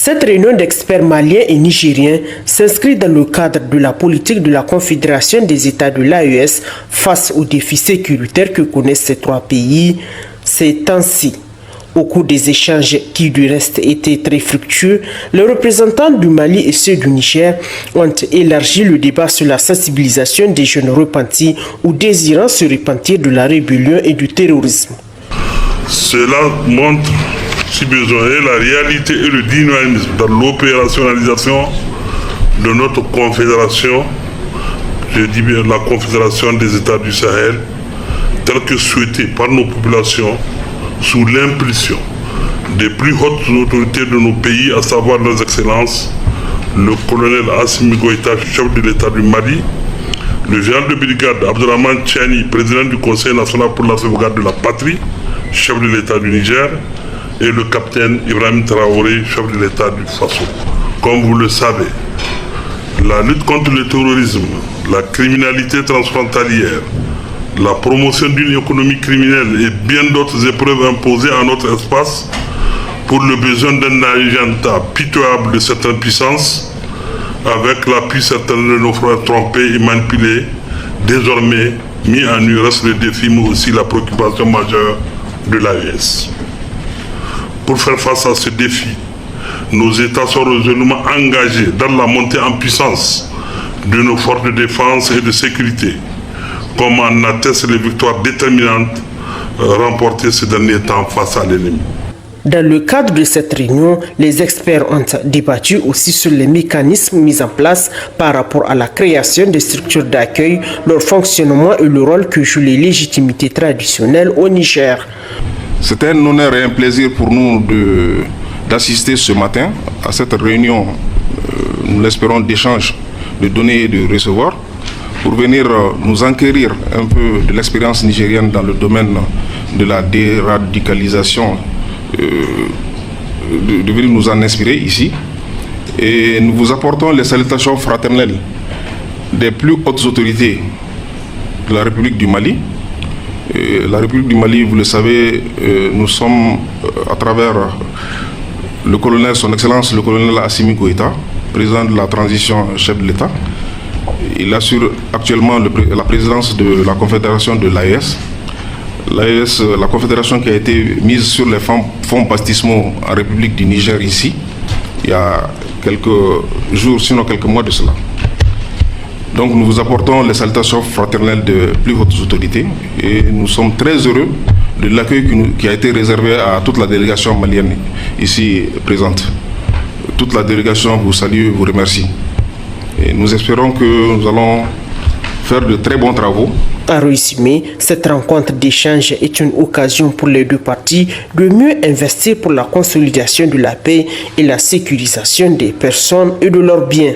Cette réunion d'experts maliens et nigériens s'inscrit dans le cadre de la politique de la Confédération des États de l'AES face aux défis sécuritaires que connaissent ces trois pays ces temps-ci. Au cours des échanges qui du reste étaient très fructueux, les représentants du Mali et ceux du Niger ont élargi le débat sur la sensibilisation des jeunes repentis ou désirant se repentir de la rébellion et du terrorisme. Cela montre, si besoin est, la réalité et le dynamisme dans l'opérationnalisation de notre confédération, je dis bien la Confédération des États du Sahel, telle que souhaitée par nos populations, sous l'impulsion des plus hautes autorités de nos pays, à savoir leurs excellences, le colonel Assimi Goïta, chef de l'État du Mali, le général de brigade Abdourahmane Tchiani, président du Conseil national pour la sauvegarde de la patrie, chef de l'État du Niger, et le capitaine Ibrahim Traoré, chef de l'État du Faso. Comme vous le savez, la lutte contre le terrorisme, la criminalité transfrontalière, la promotion d'une économie criminelle et bien d'autres épreuves imposées à notre espace pour le besoin d'un agenda pitoyable de certaines puissances, avec l'appui certaines de nos frères trompés et manipulés, désormais mis en nu reste le défi, mais aussi la préoccupation majeure de l'AES. Pour faire face à ce défi, nos États sont résolument engagés dans la montée en puissance de nos forces de défense et de sécurité, comme en attestent les victoires déterminantes remportées ces derniers temps face à l'ennemi. Dans le cadre de cette réunion, les experts ont débattu aussi sur les mécanismes mis en place par rapport à la création des structures d'accueil, leur fonctionnement et le rôle que jouent les légitimités traditionnelles au Niger. C'est un honneur et un plaisir pour nous d'assister ce matin à cette réunion, nous l'espérons, d'échange, de donner et de recevoir, pour venir nous enquérir un peu de l'expérience nigérienne dans le domaine de la déradicalisation, de venir nous en inspirer ici. Et nous vous apportons les salutations fraternelles des plus hautes autorités de la République du Mali. La République du Mali, vous le savez, nous sommes à travers le colonel, son Excellence, le colonel Assimi Goïta, président de la transition, chef de l'État. Il assure actuellement la présidence de la Confédération de l'AES. L'AES, la Confédération qui a été mise sur les fonds baptismaux en République du Niger ici, il y a quelques jours, sinon quelques mois de cela. Donc nous vous apportons les salutations fraternelles de plus hautes autorités et nous sommes très heureux de l'accueil qui a été réservé à toute la délégation malienne ici présente. Toute la délégation vous salue et vous remercie. Et nous espérons que nous allons faire de très bons travaux. En résumé, cette rencontre d'échange est une occasion pour les deux parties de mieux investir pour la consolidation de la paix et la sécurisation des personnes et de leurs biens.